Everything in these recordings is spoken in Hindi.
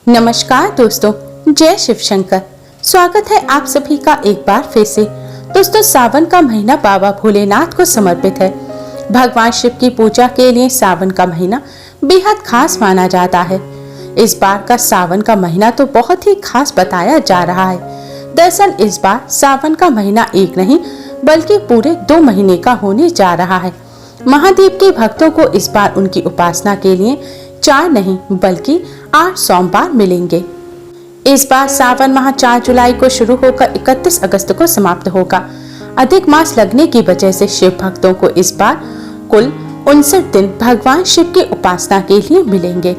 नमस्कार दोस्तों, जय शिव शंकर। स्वागत है आप सभी का एक बार फिर से। दोस्तों, सावन का महीना बाबा भोलेनाथ को समर्पित है। भगवान शिव की पूजा के लिए सावन का महीना बेहद खास माना जाता है। इस बार का सावन का महीना तो बहुत ही खास बताया जा रहा है। दरअसल इस बार सावन का महीना एक नहीं बल्कि पूरे 2 महीने का होने जा रहा है। महादेव के भक्तों को इस बार उनकी उपासना के लिए 4 नहीं बल्कि 8 सोमवार मिलेंगे। इस बार सावन माह 4 जुलाई को शुरू होकर 31 अगस्त को समाप्त होगा। अधिक मास लगने की वजह से शिव भक्तों को इस बार कुल 59 दिन भगवान शिव की उपासना के लिए मिलेंगे।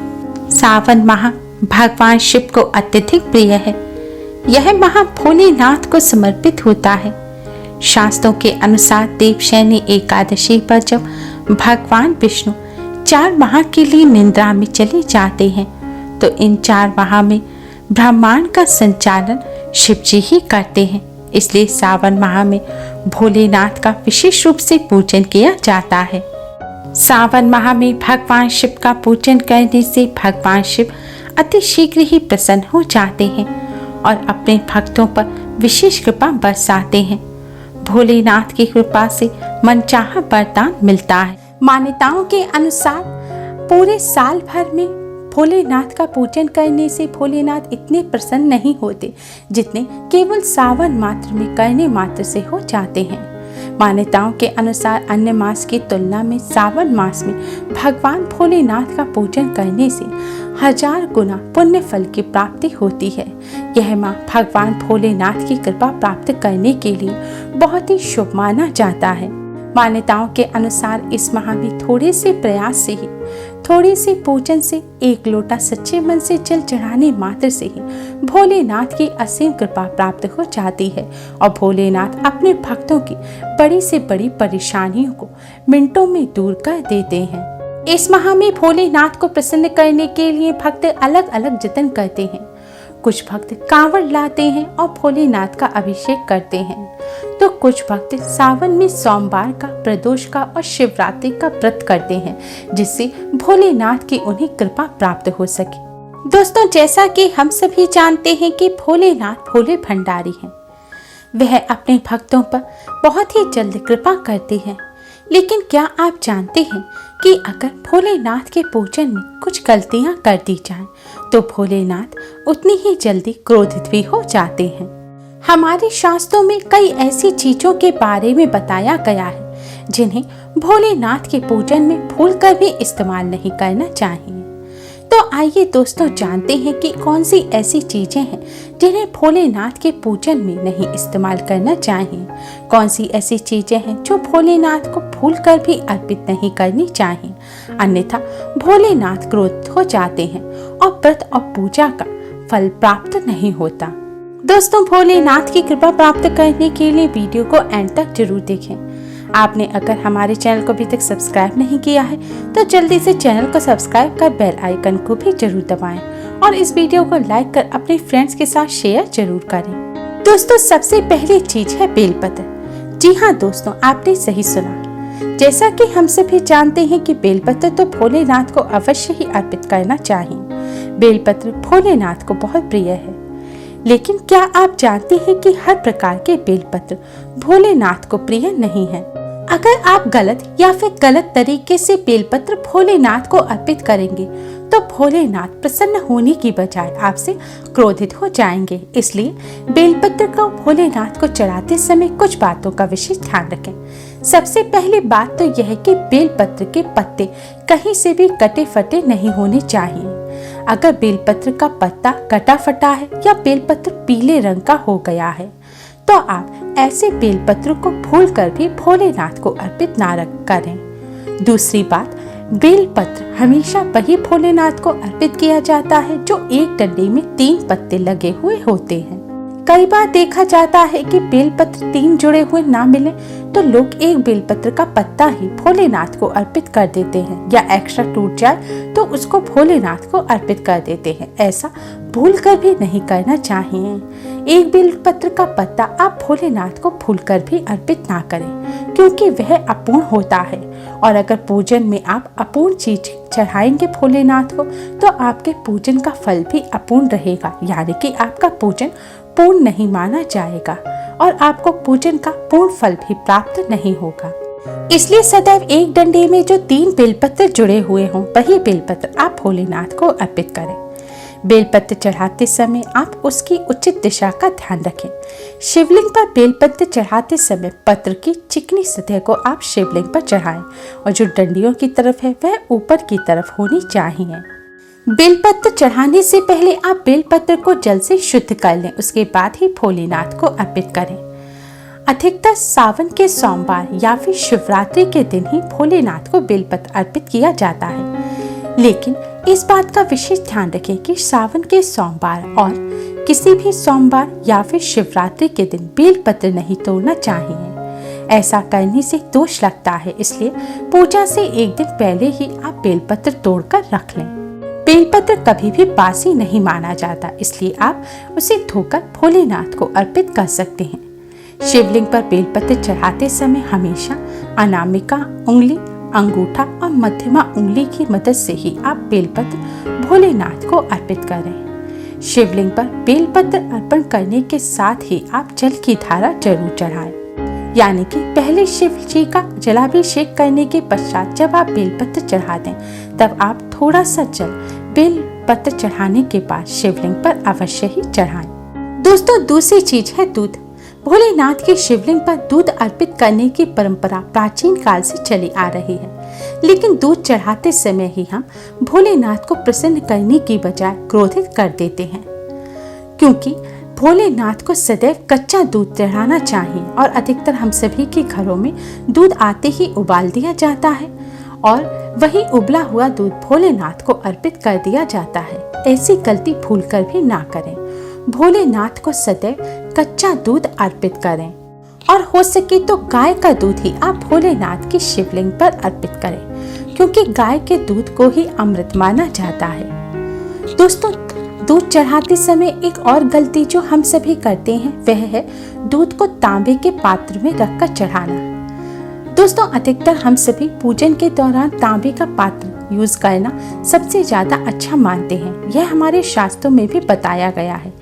सावन माह भगवान शिव को अत्यधिक प्रिय है। यह माह भोलेनाथ को समर्पित होता है। शास्त्रों के अनुसार देवशयनी एकादशी पर जब भगवान विष्णु 4 माह के लिए निद्रा में चले जाते हैं तो इन 4 माह में ब्रह्मांड का संचालन शिव जी ही करते हैं। इसलिए सावन माह में भोलेनाथ का विशेष रूप से पूजन किया जाता है। सावन माह में भगवान शिव का पूजन करने से भगवान शिव अति शीघ्र ही प्रसन्न हो जाते हैं और अपने भक्तों पर विशेष कृपा बरसाते हैं। भोलेनाथ की कृपा से मनचाहा वरदान मिलता है। मान्यताओं के अनुसार पूरे साल भर में भोलेनाथ का पूजन करने से भोलेनाथ इतने प्रसन्न नहीं होते जितने केवल सावन मात्र में करने मात्र से हो जाते हैं। मान्यताओं के अनुसार अन्य मास की तुलना में सावन मास में भगवान भोलेनाथ का पूजन करने से 1000 गुना पुण्य फल की प्राप्ति होती है। यह माह भगवान भोलेनाथ की कृपा प्राप्त करने के लिए बहुत ही शुभ माना जाता है। मान्यताओं के अनुसार इस माह में थोड़े से प्रयास से ही, थोड़े से पूजन से, 1 लोटा सच्चे मन से जल चढ़ाने मात्र से ही भोलेनाथ की असीम कृपा प्राप्त हो जाती है और भोलेनाथ अपने भक्तों की बड़ी से बड़ी परेशानियों को मिनटों में दूर कर देते हैं। इस माह में भोलेनाथ को प्रसन्न करने के लिए भक्त अलग अलग जतन करते हैं। कुछ भक्त कांवड़ लाते हैं और भोलेनाथ का अभिषेक करते हैं, तो कुछ भक्त सावन में सोमवार का, प्रदोष का और शिवरात्रि का व्रत करते हैं जिससे भोलेनाथ की उन्हें कृपा प्राप्त हो सके। दोस्तों, जैसा कि हम सभी जानते हैं कि भोलेनाथ भोले भंडारी हैं। वह अपने भक्तों पर बहुत ही जल्द कृपा करते हैं। लेकिन क्या आप जानते हैं कि अगर भोलेनाथ के पूजन में कुछ गलतियां कर दी जाएं, तो भोलेनाथ उतनी ही जल्दी क्रोधित भी हो जाते हैं। हमारे शास्त्रों में कई ऐसी चीजों के बारे में बताया गया है जिन्हें भोलेनाथ के पूजन में भूलकर भी इस्तेमाल नहीं करना चाहिए। तो आइए दोस्तों, जानते हैं कि कौन सी ऐसी चीजें हैं जिन्हें भोलेनाथ के पूजन में नहीं इस्तेमाल करना चाहिए। कौन सी ऐसी चीजें हैं जो भोलेनाथ को भूलकर भी अर्पित नहीं करनी चाहिए, अन्यथा भोलेनाथ क्रोधित हो जाते हैं और व्रत और पूजा का फल प्राप्त नहीं होता। दोस्तों, भोलेनाथ की कृपा प्राप्त करने के लिए वीडियो को एंड तक जरूर देखें। आपने अगर हमारे चैनल को अभी तक सब्सक्राइब नहीं किया है तो जल्दी से चैनल को सब्सक्राइब कर बेल आइकन को भी जरूर दबाएं और इस वीडियो को लाइक कर अपने फ्रेंड्स के साथ शेयर जरूर करें। दोस्तों, सबसे पहली चीज है बेलपत्र। जी हाँ दोस्तों, आपने सही सुना। जैसा कि हम सभी जानते हैं कि बेलपत्र तो भोलेनाथ को अवश्य ही अर्पित करना चाहिए। बेलपत्र भोलेनाथ को बहुत प्रिय है। लेकिन क्या आप जानते हैं कि हर प्रकार के बेलपत्र भोलेनाथ को प्रिय नहीं है। अगर आप गलत या फिर गलत तरीके से बेलपत्र भोलेनाथ को अर्पित करेंगे तो भोलेनाथ प्रसन्न होने की बजाय आपसे क्रोधित हो जाएंगे। इसलिए बेलपत्र को भोलेनाथ को चढ़ाते समय कुछ बातों का विशेष ध्यान रखें। सबसे पहली बात तो यह है कि बेलपत्र के पत्ते कहीं से भी कटे फटे नहीं होने चाहिए। अगर बेलपत्र का पत्ता कटा फटा है या बेलपत्र पीले रंग का हो गया है तो आप ऐसे बेलपत्र को भूलकर भी भोलेनाथ को अर्पित ना करें। दूसरी बात, बेलपत्र हमेशा वही भोलेनाथ को अर्पित किया जाता है जो एक डंडे में 3 पत्ते लगे हुए होते हैं। कई बार देखा जाता है कि बेलपत्र 3 जुड़े हुए ना मिले तो लोग एक बेलपत्र का पत्ता ही भोलेनाथ को अर्पित कर देते हैं या एक्स्ट्रा टूट जाए तो उसको भोलेनाथ को अर्पित कर देते हैं। ऐसा भूलकर भी नहीं करना चाहिए। एक बेलपत्र का पत्ता आप भोलेनाथ को भूलकर भी अर्पित ना करें, क्योंकि वह अपूर्ण होता है। और अगर पूजन में आप अपूर्ण चीज चढ़ाएंगे भोलेनाथ को, तो आपके पूजन का फल भी अपूर्ण रहेगा, यानी कि आपका पूजन पूर्ण नहीं माना जाएगा और आपको पूजन का पूर्ण फल भी प्राप्त नहीं होगा। इसलिए सदैव एक डंडे में जो 3 बेलपत्र जुड़े हुए हों, वही बेलपत्र आप भोलेनाथ को अर्पित करें। बेलपत्र चढ़ाते समय आप उसकी उचित दिशा का ध्यान रखें। शिवलिंग पर बेलपत्र चढ़ाते समय पत्र की चिकनी सतह को आप शिवलिंग पर चढ़ाएं और जो डंडियों की तरफ है वह ऊपर की तरफ होनी चाहिए। बेलपत्र चढ़ाने से पहले आप बेलपत्र को जल से शुद्ध कर लें, उसके बाद ही भोलेनाथ को अर्पित करें। अधिकतर सावन के सोमवार या फिर शिवरात्रि के दिन ही भोलेनाथ को बेलपत्र अर्पित किया जाता है, लेकिन इस बात का विशेष ध्यान रखें कि सावन के सोमवार और किसी भी सोमवार या फिर शिवरात्रि के दिन बेलपत्र नहीं तोड़ना चाहिए। ऐसा करने से दोष लगता है, इसलिए पूजा से एक दिन पहले ही आप बेलपत्र तोड़कर रख लें। बेलपत्र कभी भी बासी नहीं माना जाता, इसलिए आप उसे धोकर भोलेनाथ को अर्पित कर सकते हैं। शिवलिंग पर बेलपत्र चढ़ाते समय हमेशा अनामिका उंगली, अंगूठा और मध्यमा उंगली की मदद से ही आप बेलपत्र भोलेनाथ को अर्पित करें। शिवलिंग पर बेलपत्र अर्पण करने के साथ ही आप जल की धारा जरूर चढ़ाएं, यानी कि पहले शिव जी का जलाभिषेक करने के पश्चात जब आप बेलपत्र चढ़ा दें, तब आप थोड़ा सा जल बेलपत्र चढ़ाने के बाद शिवलिंग पर अवश्य ही चढ़ाएं। दोस्तों, दूसरी चीज है दूध। भोलेनाथ के शिवलिंग पर दूध अर्पित करने की परंपरा प्राचीन काल से चली आ रही है, लेकिन दूध चढ़ाते समय ही हम भोलेनाथ को प्रसन्न करने की बजाय क्रोधित कर देते हैं, क्योंकि भोलेनाथ को सदैव कच्चा दूध चढ़ाना चाहिए और अधिकतर हम सभी के घरों में दूध आते ही उबाल दिया जाता है और वही उबला हुआ दूध भोलेनाथ को अर्पित कर दिया जाता है। ऐसी गलती भूलकर भी ना करें। भोलेनाथ को सदैव कच्चा दूध अर्पित करें और हो सके तो गाय का दूध ही आप भोलेनाथ की शिवलिंग पर अर्पित करें, क्योंकि गाय के दूध को ही अमृत माना जाता है। दोस्तों, दूध चढ़ाते समय एक और गलती जो हम सभी करते हैं वह है दूध को तांबे के पात्र में रखकर चढ़ाना। दोस्तों, अधिकतर हम सभी पूजन के दौरान तांबे का पात्र यूज करना सबसे ज्यादा अच्छा मानते हैं। यह हमारे शास्त्रों में भी बताया गया है,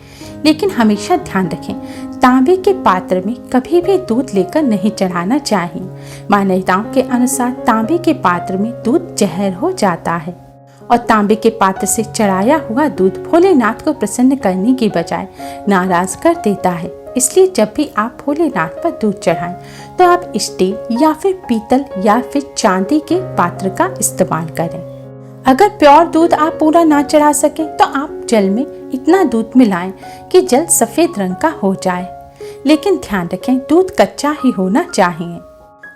लेकिन हमेशा ध्यान रखें, तांबे के पात्र में कभी भी दूध लेकर नहीं चढ़ाना चाहिए। मान्यताओं के अनुसार तांबे के पात्र में दूध जहर हो जाता है और तांबे के पात्र से चढ़ाया हुआ दूध भोलेनाथ को प्रसन्न करने की बजाय नाराज कर देता है। इसलिए जब भी आप भोलेनाथ पर दूध चढ़ाएं, तो आप स्टील या फिर पीतल या फिर चांदी के पात्र का इस्तेमाल करें। अगर प्योर दूध आप पूरा ना चढ़ा सके, तो आप जल में इतना दूध मिलाएं कि जल सफेद रंग का हो जाए, लेकिन ध्यान रखें दूध कच्चा ही होना चाहिए।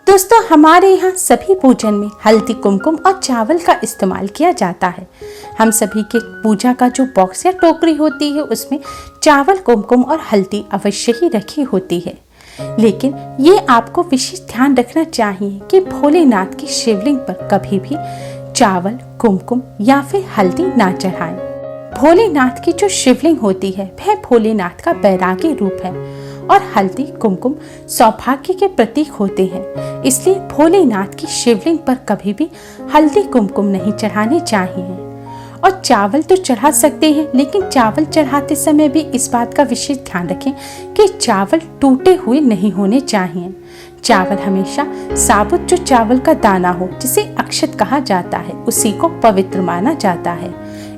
दोस्तों, हमारे यहाँ सभी पूजन में हल्दी, कुमकुम और चावल का इस्तेमाल किया जाता है। हम सभी के पूजा का जो बॉक्स या टोकरी होती है उसमें चावल, कुमकुम और हल्दी अवश्य ही रखी होती है, लेकिन ये आपको विशेष ध्यान रखना चाहिए कि भोलेनाथ की शिवलिंग पर कभी भी चावल, कुमकुम या फिर हल्दी ना चढ़ाएं। भोलेनाथ की जो शिवलिंग होती है वह भोलेनाथ का बैरागी रूप है और हल्दी, कुमकुम सौभाग्य के प्रतीक होते हैं। इसलिए भोलेनाथ की शिवलिंग पर कभी भी हल्दी, कुमकुम नहीं चढ़ाने चाहिए। और चावल तो चढ़ा सकते हैं, लेकिन चावल चढ़ाते समय भी इस बात का विशेष ध्यान रखें कि चावल टूटे हुए नहीं होने चाहिए। चावल हमेशा साबुत जो चावल का दाना हो, जिसे अक्षत कहा जाता है, उसी को पवित्र माना जाता है।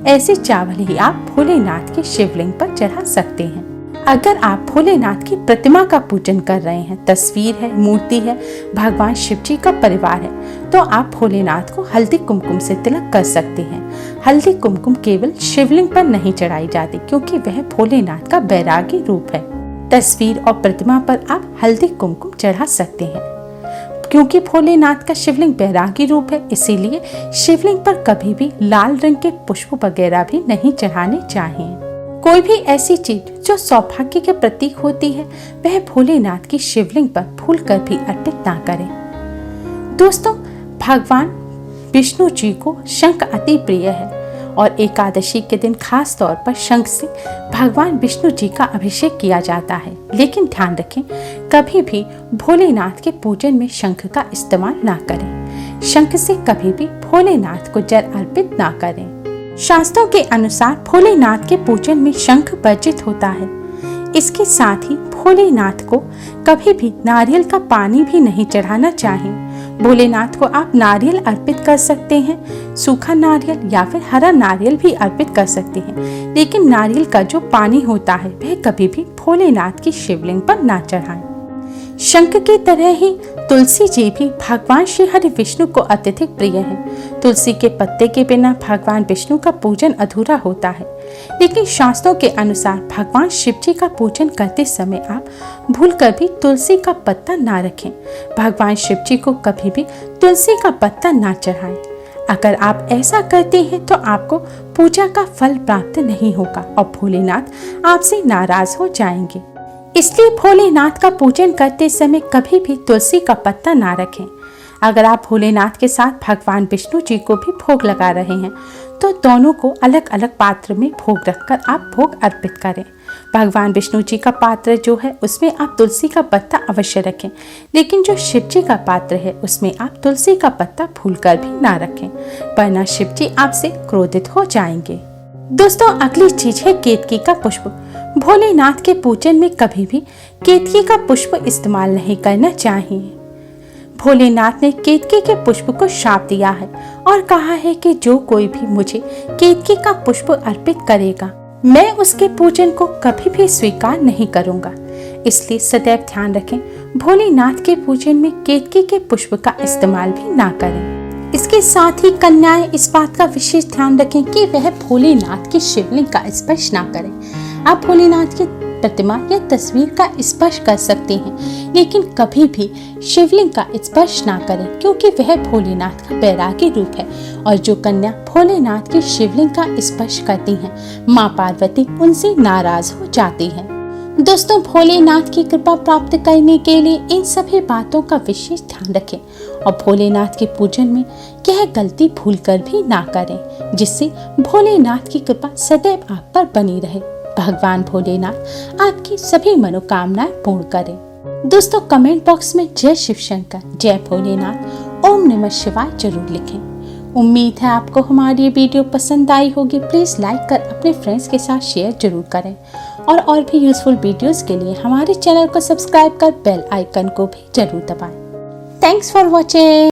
ऐसे चावल ही आप भोलेनाथ के शिवलिंग पर चढ़ा सकते हैं। अगर आप भोलेनाथ की प्रतिमा का पूजन कर रहे हैं, तस्वीर है, मूर्ति है, भगवान शिव जी का परिवार है, तो आप भोलेनाथ को हल्दी, कुमकुम से तिलक कर सकते हैं। हल्दी, कुमकुम केवल शिवलिंग पर नहीं चढ़ाई जाती, क्योंकि वह भोलेनाथ का बैरागी रूप है। तस्वीर और प्रतिमा पर आप हल्दी, कुमकुम चढ़ा सकते हैं। क्योंकि भोलेनाथ का शिवलिंग बैरागी रूप है, इसीलिए शिवलिंग पर कभी भी लाल रंग के पुष्प वगैरह भी नहीं चढ़ाने चाहिए। कोई भी ऐसी चीज जो सौभाग्य के प्रतीक होती है, वह भोलेनाथ की शिवलिंग पर भूलकर भी अर्पित ना करें। दोस्तों, भगवान विष्णु जी को शंख अति प्रिय है और एकादशी के दिन खास तौर पर शंख से भगवान विष्णु जी का अभिषेक किया जाता है। लेकिन ध्यान रखें, कभी भी भोलेनाथ के पूजन में शंख का इस्तेमाल ना करें। शंख से कभी भी भोलेनाथ को जल अर्पित ना करें। शास्त्रों के अनुसार भोलेनाथ के पूजन में शंख वर्जित होता है। इसके साथ ही भोलेनाथ को कभी भी नारियल का पानी भी नहीं चढ़ाना चाहिए। भोलेनाथ को आप नारियल अर्पित कर सकते हैं, सूखा नारियल या फिर हरा नारियल भी अर्पित कर सकते हैं, लेकिन नारियल का जो पानी होता है वह कभी भी भोलेनाथ की शिवलिंग पर ना चढ़ाएं। शंख की तरह ही तुलसी जी भी भगवान श्री हरि विष्णु को अत्यधिक प्रिय है। तुलसी के पत्ते के बिना भगवान विष्णु का पूजन अधूरा होता है। लेकिन शास्त्रों के अनुसार भगवान शिव जी का पूजन करते समय आप भूलकर भी तुलसी का पत्ता ना रखें। भगवान शिव जी को कभी भी तुलसी का पत्ता ना चढ़ाएं। अगर आप ऐसा करते हैं तो आपको पूजा का फल प्राप्त नहीं होगा और भोलेनाथ आपसे नाराज हो जाएंगे। इसलिए भोलेनाथ का पूजन करते समय कभी भी तुलसी का पत्ता ना रखें। अगर आप भोलेनाथ के साथ भगवान विष्णु जी को भी भोग लगा रहे हैं तो दोनों को अलग अलग पात्र में भोग रखकर आप भोग अर्पित करें। भगवान विष्णु जी का पात्र जो है उसमें आप तुलसी का पत्ता अवश्य रखें, लेकिन जो शिव जी का पात्र है उसमें आप तुलसी का पत्ता भूलकर भी ना रखें, वरना शिव जी आपसे क्रोधित हो जाएंगे। दोस्तों, अगली चीज है केतकी का पुष्प। भोलेनाथ के पूजन में कभी भी केतकी का पुष्प इस्तेमाल नहीं करना चाहिए। भोलेनाथ ने केतकी के पुष्प को शाप दिया है और कहा है कि जो कोई भी मुझे केतकी का पुष्प अर्पित करेगा, मैं उसके पूजन को कभी भी स्वीकार नहीं करूंगा। इसलिए सदैव ध्यान रखें, भोलेनाथ के पूजन में केतकी के पुष्प का इस्तेमाल भी ना करें। इसके साथ ही कन्याएं इस बात का विशेष ध्यान रखें कि वह भोलेनाथ की शिवलिंग का स्पर्श ना करें। आप भोलेनाथ की प्रतिमा या तस्वीर का स्पर्श कर सकते हैं, लेकिन कभी भी शिवलिंग का स्पर्श ना करें, क्योंकि वह भोलेनाथ का बैरागी रूप है और जो कन्या भोलेनाथ की शिवलिंग का स्पर्श करती हैं, माँ पार्वती उनसे नाराज हो जाती हैं। दोस्तों, भोलेनाथ की कृपा प्राप्त करने के लिए इन सभी बातों का विशेष ध्यान रखें और भोलेनाथ के पूजन में यह गलती भूलकर भी ना करें, जिससे भोलेनाथ की कृपा सदैव आप पर बनी रहे। भगवान भोलेनाथ आपकी सभी मनोकामनाएं पूर्ण करें। दोस्तों, कमेंट बॉक्स में जय शिव शंकर, जय भोलेनाथ, ओम नमः शिवाय जरूर लिखें। उम्मीद है आपको हमारी ये वीडियो पसंद आई होगी। प्लीज लाइक कर अपने फ्रेंड्स के साथ शेयर जरूर करें और भी यूजफुल वीडियोस के लिए हमारे चैनल को सब्सक्राइब कर बेल आइकन को भी जरूर दबाएं। Thanks for watching.